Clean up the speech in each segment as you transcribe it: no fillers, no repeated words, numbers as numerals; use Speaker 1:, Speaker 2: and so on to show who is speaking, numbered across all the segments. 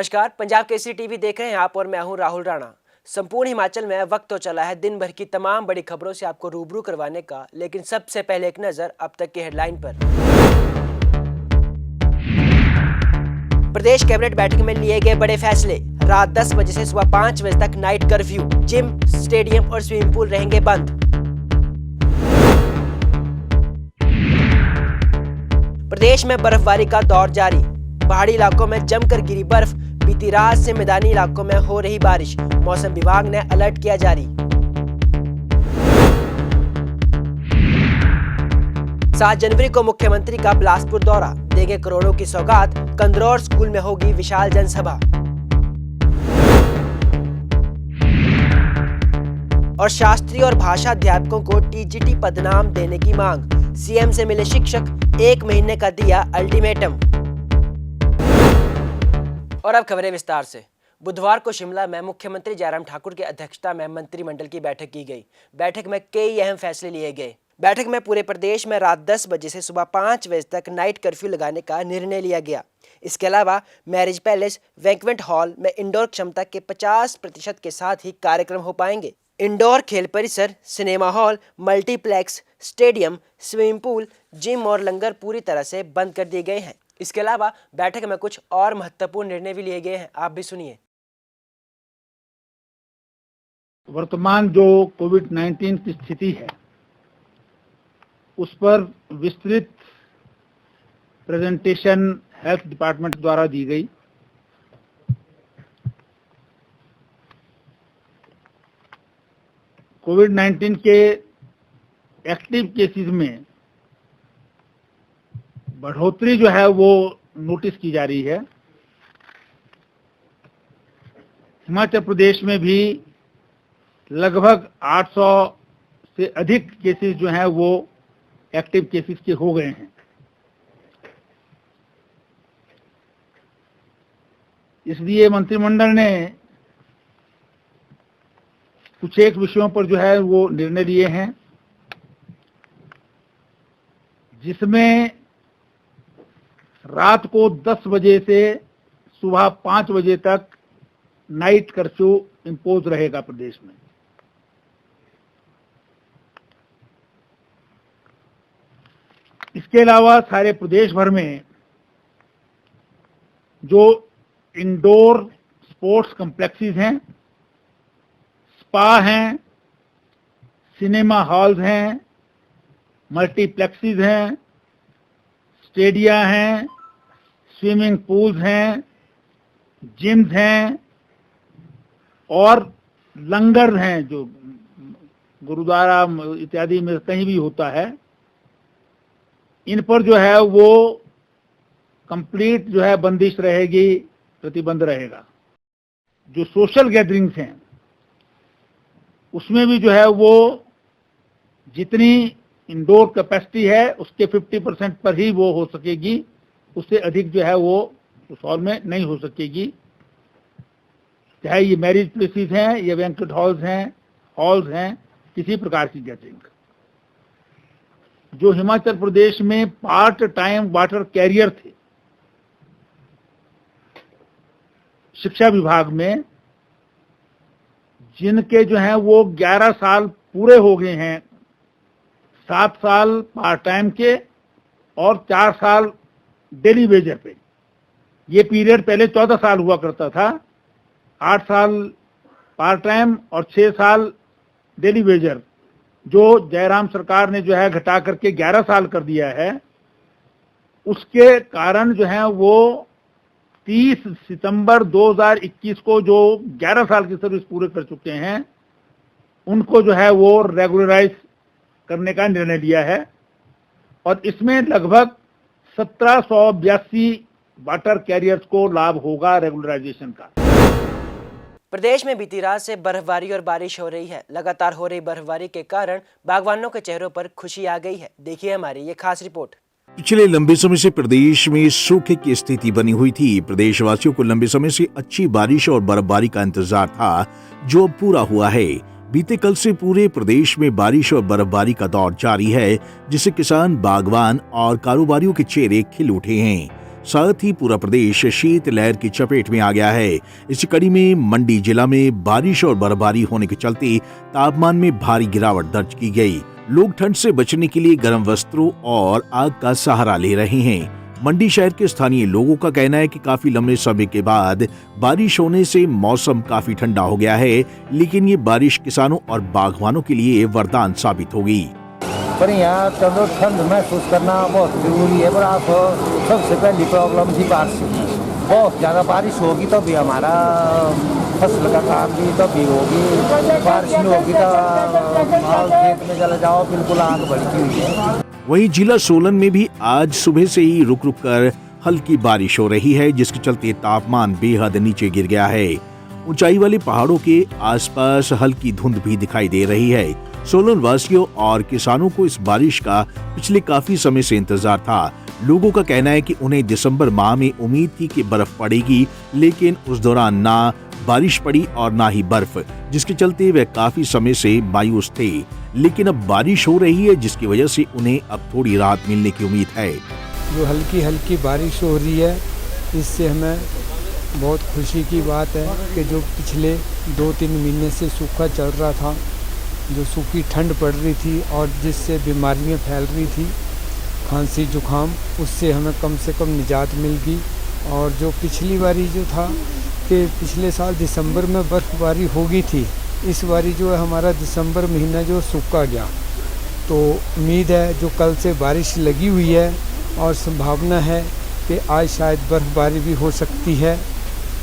Speaker 1: नमस्कार, पंजाब केसरी टीवी देख रहे हैं आप और मैं हूं राहुल राणा। संपूर्ण हिमाचल में वक्त तो चला है दिन भर की तमाम बड़ी खबरों से आपको रूबरू करवाने का, लेकिन सबसे पहले एक नजर अब तक की हेडलाइन पर। प्रदेश कैबिनेट बैठक में लिए गए बड़े फैसले। रात 10 बजे से सुबह 5 बजे तक नाइट कर्फ्यू। जिम, स्टेडियम और स्विमिंग पूल रहेंगे बंद। प्रदेश में बर्फबारी का दौर जारी। पहाड़ी इलाकों में जमकर गिरी बर्फ। बीती रात से मैदानी इलाकों में हो रही बारिश। मौसम विभाग ने अलर्ट किया जारी। 7 जनवरी को मुख्यमंत्री का बिलासपुर दौरा। देंगे करोड़ों की सौगात। कंदरौर स्कूल में होगी विशाल जनसभा। और शास्त्री और भाषा अध्यापकों को टीजीटी पदनाम देने की मांग। सीएम से मिले शिक्षक, 1 महीने का दिया अल्टीमेटम। और अब खबरें विस्तार से। बुधवार को शिमला में मुख्यमंत्री जयराम ठाकुर की अध्यक्षता में मंत्रिमंडल की बैठक की गई। बैठक में कई अहम फैसले लिए गए। बैठक में पूरे प्रदेश में रात 10 बजे से सुबह 5 बजे तक नाइट कर्फ्यू लगाने का निर्णय लिया गया। इसके अलावा मैरिज पैलेस, बैंक्वेट हॉल में इंडोर क्षमता के 50% के साथ ही कार्यक्रम हो पाएंगे। इंडोर खेल परिसर, cinema hall, multiplex, stadium, swimming pool, gym और लंगर पूरी तरह से बंद कर दिए गए हैं। इसके अलावा बैठक में कुछ और महत्वपूर्ण निर्णय भी लिए गए हैं, आप भी सुनिए।
Speaker 2: वर्तमान जो कोविड-19 की स्थिति है उस पर विस्तृत प्रेजेंटेशन हेल्थ डिपार्टमेंट द्वारा दी गई। कोविड-19 के एक्टिव केसेस में बढ़ोतरी जो है वो नोटिस की जा रही है। हिमाचल प्रदेश में भी लगभग 800 से अधिक केसेस जो हैं वो एक्टिव केसेस के हो गए हैं। इसलिए मंत्रिमंडल ने कुछ एक विषयों पर जो है वो निर्णय लिए हैं, जिसमें रात को 10 बजे से सुबह 5 बजे तक नाइट कर्फ्यू इंपोज रहेगा प्रदेश में। इसके अलावा सारे प्रदेश भर में जो इंडोर स्पोर्ट्स कॉम्प्लेक्सेस हैं, स्पा हैं, सिनेमा हॉल्स हैं, मल्टीप्लेक्सेस हैं, स्टेडिया हैं, स्विमिंग पूल्स हैं, जिम्स हैं और लंगर हैं, जो गुरुद्वारा इत्यादि में कहीं भी होता है, इन पर जो है वो कंप्लीट जो है बंदिश रहेगी, प्रतिबंध रहेगा। जो सोशल गैदरिंग्स हैं उसमें भी जो है वो जितनी इंडोर कैपेसिटी है उसके 50% पर ही वो हो सकेगी, उससे अधिक जो है वो उस हॉल में नहीं हो सकेगी। चाहे ये मैरिज प्लेसेस हैं या बैंक्वेट हॉल्स हैं, किसी प्रकार की गैदरिंग। जो हिमाचल प्रदेश में पार्ट टाइम वाटर कैरियर थे शिक्षा विभाग में, जिनके जो हैं वो 11 साल पूरे हो गए हैं, 7 साल पार्ट टाइम के और 4 साल डेली वेजर पे। ये पीरियड पहले 14 साल हुआ करता था, 8 साल पार्ट टाइम और 6 साल डेली वेजर, जो जयराम सरकार ने जो है घटा करके 11 साल कर दिया है। उसके कारण जो है वो 30 सितंबर 2021 को जो 11 साल की सर्विस पूरे कर चुके हैं उनको जो है वो रेगुलराइज करने का निर्णय लिया है। और इसमें लगभग 1782 वाटर कैरियर्स को लाभ होगा रेगुलराइजेशन का।
Speaker 1: प्रदेश में बीती रात से बर्फबारी और बारिश हो रही है। लगातार हो रही बर्फबारी के कारण बागवानों के चेहरों पर खुशी आ गई है। देखिए हमारी ये खास रिपोर्ट।
Speaker 3: पिछले लंबे समय से प्रदेश में सूखे की स्थिति बनी हुई थी। प्रदेशवासियों को लंबे समय से अच्छी बारिश और बर्फबारी का इंतजार था, जो अब पूरा हुआ है। बीते कल से पूरे प्रदेश में बारिश और बर्फबारी का दौर जारी है, जिससे किसान, बागवान और कारोबारियों के चेहरे खिल उठे हैं। साथ ही पूरा प्रदेश शीतलहर की चपेट में आ गया है। इसी कड़ी में मंडी जिला में बारिश और बर्फबारी होने के चलते तापमान में भारी गिरावट दर्ज की गई। लोग ठंड से बचने के लिए गर्म वस्त्रों और आग का सहारा ले रहे हैं। मंडी शहर के स्थानीय लोगों का कहना है कि काफी लंबे समय के बाद बारिश होने से मौसम काफी ठंडा हो गया है, लेकिन ये बारिश किसानों और बागवानों के लिए वरदान साबित होगी।
Speaker 4: पर यहाँ चलो ठंड महसूस करना बहुत जरूरी है। पर आप सबसे पहली प्रॉब्लम थी बारिश की। बहुत ज़्यादा बारिश होगी तो भी हमारा फसल का काम भी तभी होगी। बारिश नहीं होगी तो माल खेत में चले जाओ, बिल्कुल आग भड़की हुई है।
Speaker 3: वहीं जिला सोलन में भी आज सुबह से ही रुक रुक कर हल्की बारिश हो रही है, जिसके चलते तापमान बेहद नीचे गिर गया है। ऊंचाई वाले पहाड़ों के आसपास हल्की धुंध भी दिखाई दे रही है। सोलन वासियों और किसानों को इस बारिश का पिछले काफी समय से इंतजार था। लोगों का कहना है कि उन्हें दिसंबर माह में उम्मीद थी कि बर्फ पड़ेगी, लेकिन उस दौरान ना बारिश पड़ी और ना ही बर्फ, जिसके चलते वे काफी समय से मायूस थे। लेकिन अब बारिश हो रही है, जिसकी वजह से उन्हें अब थोड़ी राहत मिलने की उम्मीद है।
Speaker 5: जो हल्की हल्की बारिश हो रही है, इससे हमें बहुत खुशी की बात है कि जो पिछले 2-3 महीने से सूखा चल रहा था, जो सूखी ठंड पड़ रही थी और जिससे बीमारियां फैल रही थी, खांसी जुकाम, उससे हमें कम से कम निजात मिल गई। और जो पिछली बारी जो था कि पिछले साल दिसंबर में बर्फ़बारी हो गई थी, इस बारी जो है हमारा दिसंबर महीना जो सूखा गया। तो उम्मीद है जो कल से बारिश लगी हुई है और संभावना है कि आज शायद बर्फ़बारी भी हो सकती है।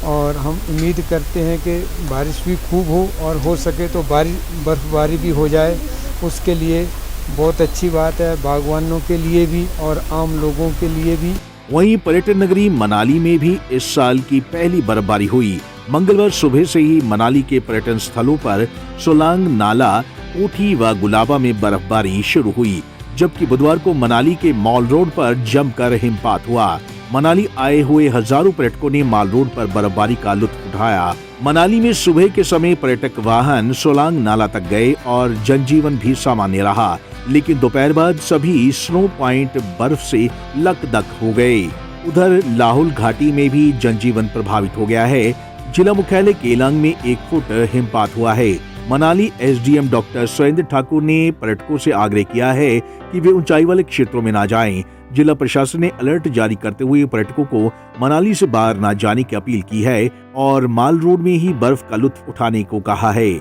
Speaker 5: और हम उम्मीद करते हैं कि बारिश भी खूब हो और हो सके तो बर्फ़बारी भी हो जाए। उसके लिए बहुत अच्छी बात है, बागवानों के लिए भी और आम लोगों के लिए भी।
Speaker 3: वहीं पर्यटन नगरी मनाली में भी इस साल की पहली बर्फबारी हुई। मंगलवार सुबह से ही मनाली के पर्यटन स्थलों पर सोलांग नाला, कोठी व गुलाबा में बर्फबारी शुरू हुई, जबकि बुधवार को मनाली के मॉल रोड पर जमकर हिमपात हुआ। मनाली आए हुए हजारों पर्यटकों ने मॉल रोड पर बर्फबारी का लुत्फ उठाया। मनाली में सुबह के समय पर्यटक वाहन सोलांग नाला तक गए और जनजीवन भी सामान्य रहा, लेकिन दोपहर बाद सभी स्नो पॉइंट बर्फ से लकदक हो गए। उधर लाहौल घाटी में भी जनजीवन प्रभावित हो गया है। जिला मुख्यालय केलांग में 1 फुट हिमपात हुआ है। मनाली एसडीएम डॉक्टर सुरेंद्र ठाकुर ने पर्यटकों से आग्रह किया है कि वे ऊंचाई वाले क्षेत्रों में न जाएं। जिला प्रशासन ने अलर्ट जारी करते हुए पर्यटकों को मनाली से बाहर न जाने की अपील की है और माल रोड में ही बर्फ का लुत्फ उठाने को कहा है।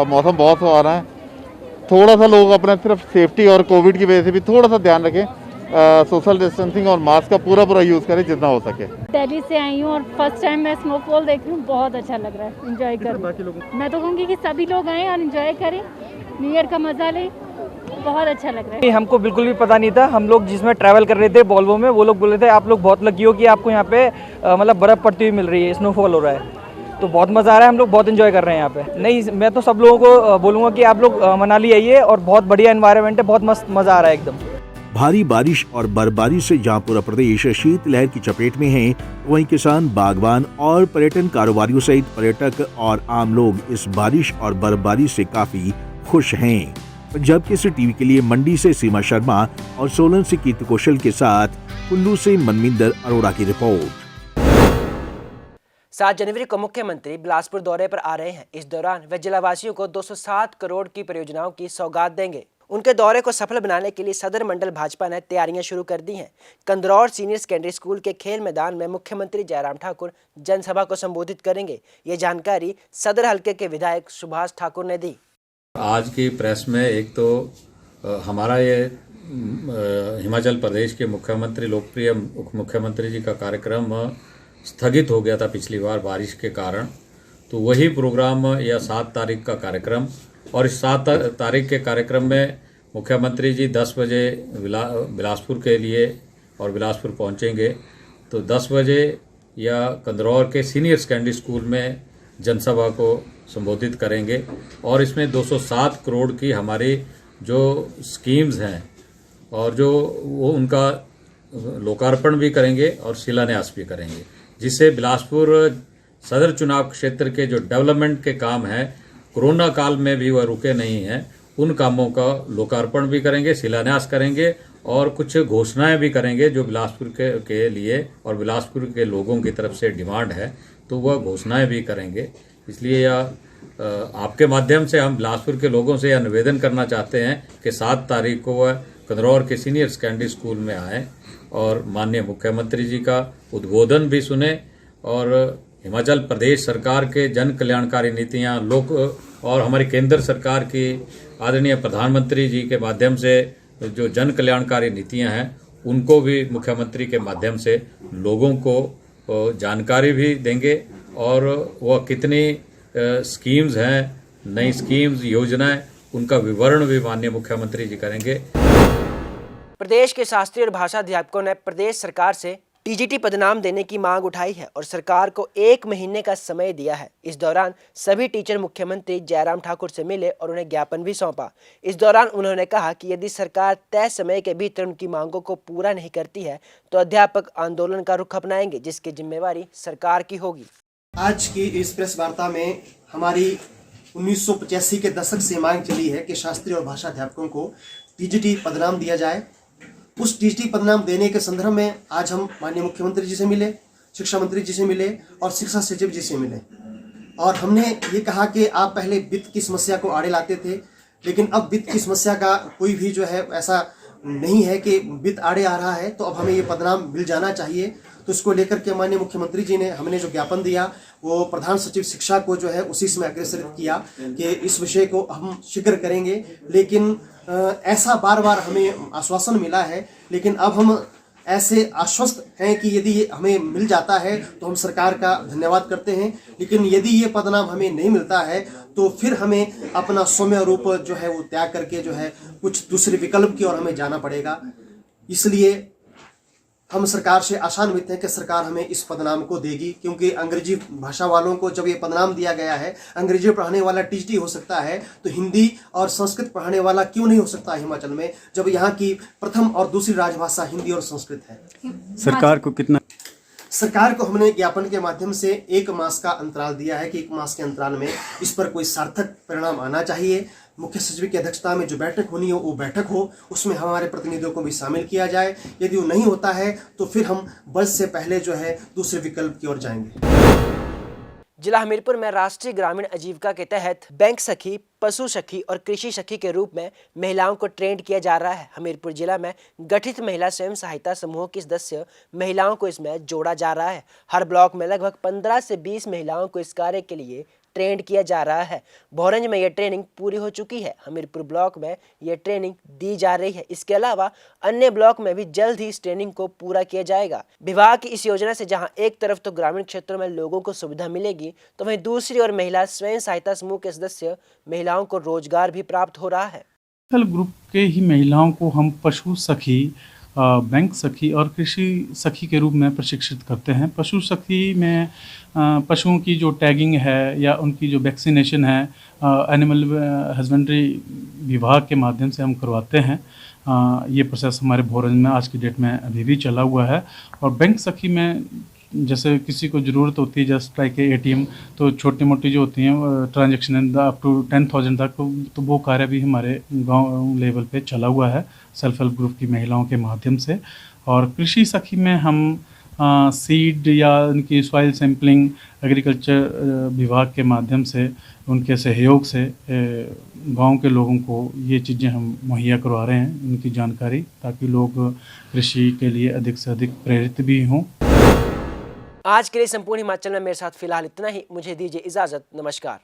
Speaker 6: मौसम बहुत आ रहा है, थोड़ा सा लोग अपना सिर्फ सेफ्टी और कोविड की वजह से भी थोड़ा सा ध्यान रखें। सोशल डिस्टेंसिंग और मास्क का पूरा यूज़ करें जितना हो सके।
Speaker 7: दिल्ली से आई हूँ और फर्स्ट टाइम मैं स्नोफॉल देख रही हूँ, बहुत अच्छा लग रहा है। एंजॉय कर मैं तो कहूँगी कि सभी लोग आएँ और एंजॉय करें, न्यू ईयर का मजा लें, बहुत अच्छा लग रहा है।
Speaker 8: हमको बिल्कुल भी पता नहीं था। हम लोग जिसमें ट्रैवल कर रहे थे वोल्वो में, वो लोग बोल रहे थे आप लोग बहुत लकी हो कि आपको यहाँ पे मतलब बर्फ़ पड़ती हुई मिल रही है, स्नोफॉल हो रहा है, तो बहुत मज़ा आ रहा है। हम लोग बहुत एंजॉय कर रहे हैं यहाँ पे। नहीं, मैं तो सब लोगों को बोलूँगा कि आप लोग मनाली आइए और बहुत बढ़िया एनवायरनमेंट है, बहुत मस्त मज़ा आ रहा है एकदम।
Speaker 3: भारी बारिश और बर्फबारी से जहां पूरा प्रदेश शीतलहर की चपेट में है, वहीं किसान, बागवान और पर्यटन कारोबारियों सहित पर्यटक और आम लोग इस बारिश और बर्फबारी से काफी खुश हैं। पंजाब केसरी टीवी के लिए मंडी से सीमा शर्मा और सोलन से कीर्ति कौशल के साथ कुल्लू से मनमिंदर अरोड़ा की रिपोर्ट।
Speaker 1: 7 जनवरी को मुख्यमंत्री बिलासपुर दौरे पर आ रहे हैं। इस दौरान वे जिलावासियों को 207 करोड़ की परियोजनाओं की सौगात देंगे। उनके दौरे को सफल बनाने के लिए सदर मंडल भाजपा ने तैयारियां शुरू कर दी हैं। कंदरौर सीनियर सेकेंडरी स्कूल के खेल मैदान में मुख्यमंत्री जयराम ठाकुर जनसभा को संबोधित करेंगे। ये जानकारी सदर हलके के विधायक सुभाष ठाकुर ने दी।
Speaker 9: आज की प्रेस में एक तो हमारा ये हिमाचल प्रदेश के मुख्यमंत्री, लोकप्रिय मुख्यमंत्री जी का कार्यक्रम स्थगित हो गया था पिछली बार बारिश के कारण, तो वही प्रोग्राम या 7 तारीख का कार्यक्रम, और इस 7 तारीख के कार्यक्रम में मुख्यमंत्री जी 10 बजे बिलासपुर के लिए और बिलासपुर पहुंचेंगे। तो 10 बजे या कंदरौर के सीनियर सेकेंडरी स्कूल में जनसभा को संबोधित करेंगे और इसमें 207 करोड़ की हमारी जो स्कीम्स हैं और जो वो उनका लोकार्पण भी करेंगे और शिलान्यास भी करेंगे, जिससे बिलासपुर सदर चुनाव क्षेत्र के जो डेवलपमेंट के काम हैं, कोरोना काल में भी वह रुके नहीं हैं, उन कामों का लोकार्पण भी करेंगे, शिलान्यास करेंगे और कुछ घोषणाएं भी करेंगे जो बिलासपुर के लिए और बिलासपुर के लोगों की तरफ से डिमांड है, तो वह घोषणाएं भी करेंगे। इसलिए यह आपके माध्यम से हम बिलासपुर के लोगों से यह निवेदन करना चाहते हैं कि 7 तारीख को वह कंदरौर के सीनियर सेकेंडरी स्कूल में आए और माननीय मुख्यमंत्री जी का उद्बोधन भी सुने और हिमाचल प्रदेश सरकार के जन कल्याणकारी नीतियां लोक और हमारी केंद्र सरकार की आदरणीय प्रधानमंत्री जी के माध्यम से जो जन कल्याणकारी नीतियां हैं उनको भी मुख्यमंत्री के माध्यम से लोगों को जानकारी भी देंगे और वह कितनी स्कीम्स हैं, नई स्कीम्स, योजनाएं, उनका विवरण भी माननीय मुख्यमंत्री जी करेंगे।
Speaker 1: प्रदेश के शास्त्रीय और भाषा अध्यापकों ने प्रदेश सरकार से टीजीटी पदनाम देने की मांग उठाई है और सरकार को 1 महीने का समय दिया है। इस दौरान सभी टीचर मुख्यमंत्री जयराम ठाकुर से मिले और उन्हें ज्ञापन भी सौंपा। इस दौरान उन्होंने कहा कि यदि सरकार तय समय के भीतर उनकी मांगों को पूरा नहीं करती है तो अध्यापक आंदोलन का रुख अपनाएंगे, जिसकी जिम्मेवारी सरकार की होगी।
Speaker 10: आज की इस प्रेस वार्ता में हमारी 1985 के दशक से मांग चली है कि शास्त्रीय और भाषा अध्यापकों को टीजीटी पदनाम दिया जाए। उस टीजीटी पदनाम देने के संदर्भ में आज हम माननीय मुख्यमंत्री जी से मिले, शिक्षा मंत्री जी से मिले और शिक्षा सचिव जी से मिले और हमने ये कहा कि आप पहले वित्त की समस्या को आड़े लाते थे, लेकिन अब वित्त की समस्या का कोई भी जो है ऐसा नहीं है कि वित्त आड़े आ रहा है, तो अब हमें ये पदनाम मिल जाना चाहिए। तो इसको लेकर के माननीय मुख्यमंत्री जी ने हमने जो ज्ञापन दिया वो प्रधान सचिव शिक्षा को जो है उसी समय अग्रसर किया कि इस विषय को हम शीघ्र करेंगे। लेकिन ऐसा बार बार हमें आश्वासन मिला है, लेकिन अब हम ऐसे आश्वस्त हैं कि यदि ये हमें मिल जाता है तो हम सरकार का धन्यवाद करते हैं, लेकिन यदि ये पदनाम हमें नहीं मिलता है तो फिर हमें अपना सौम्य रूप जो है वो त्याग करके जो है कुछ दूसरे विकल्प की ओर हमें जाना पड़ेगा। इसलिए हम सरकार से आशान्वित हैं कि सरकार हमें इस पदनाम को देगी, क्योंकि अंग्रेजी भाषा वालों को जब ये पदनाम दिया गया है, अंग्रेजी पढ़ाने वाला टीजीटी हो सकता है तो हिंदी और संस्कृत पढ़ाने वाला क्यों नहीं हो सकता हिमाचल में, जब यहाँ की प्रथम और दूसरी राजभाषा हिंदी और संस्कृत है। सरकार को हमने ज्ञापन के माध्यम से 1 मास का अंतराल दिया है कि 1 मास के अंतराल में इस पर कोई सार्थक परिणाम आना चाहिए। मुख्य सचिव की अध्यक्षता में जो बैठक होनी हो वो बैठक हो, उसमें हमारे प्रतिनिधियों को भी शामिल किया जाए। यदि वो नहीं होता है तो फिर हम बजट से पहले जो है दूसरे विकल्प की ओर जाएंगे।
Speaker 1: जिला हमीरपुर में राष्ट्रीय ग्रामीण आजीविका के तहत बैंक सखी, पशु सखी और कृषि सखी के रूप में महिलाओं को ट्रेंड किया जा रहा है। हमीरपुर जिला में गठित महिला स्वयं सहायता समूहों की सदस्य महिलाओं को इसमें जोड़ा जा रहा है। हर ब्लॉक में लगभग 15 से 20 महिलाओं को इस कार्य के लिए ट्रेंड किया जा रहा है। भोरंज में यह ट्रेनिंग पूरी हो चुकी है। हमीरपुर ब्लॉक में यह ट्रेनिंग दी जा रही है। इसके अलावा अन्य ब्लॉक में भी जल्द ही इस ट्रेनिंग को पूरा किया जाएगा। विभाग की इस योजना से जहां एक तरफ तो ग्रामीण क्षेत्रों में लोगों को सुविधा मिलेगी, तो वहीं दूसरी ओर महिला स्वयं सहायता समूह के सदस्य महिलाओं को रोजगार भी प्राप्त हो रहा है।
Speaker 11: ग्रुप के ही महिलाओं को हम पशु सखी, बैंक सखी और कृषि सखी के रूप में प्रशिक्षित करते हैं। पशु सखी में पशुओं की जो टैगिंग है या उनकी जो वैक्सीनेशन है एनिमल हस्बेंड्री विभाग के माध्यम से हम करवाते हैं। ये प्रोसेस हमारे भोरंज में आज की डेट में अभी भी चला हुआ है। और बैंक सखी में जैसे किसी को ज़रूरत होती है जस्ट लाइक ATM, तो छोटी मोटी जो होती हैं ट्रांजेक्शन अप टू 10,000 तक, तो वो कार्य भी हमारे गांव लेवल पे चला हुआ है सेल्फ हेल्प ग्रुप की महिलाओं के माध्यम से। और कृषि सखी में हम सीड या उनकी सॉइल सैम्पलिंग एग्रीकल्चर विभाग के माध्यम से उनके सहयोग से गांव के लोगों को ये चीज़ें हम मुहैया करवा रहे हैं, उनकी जानकारी, ताकि लोग कृषि के लिए अधिक से अधिक प्रेरित भी हों।
Speaker 1: आज के लिए संपूर्ण हिमाचल में मेरे साथ फिलहाल इतना ही। मुझे दीजिए इजाजत। नमस्कार।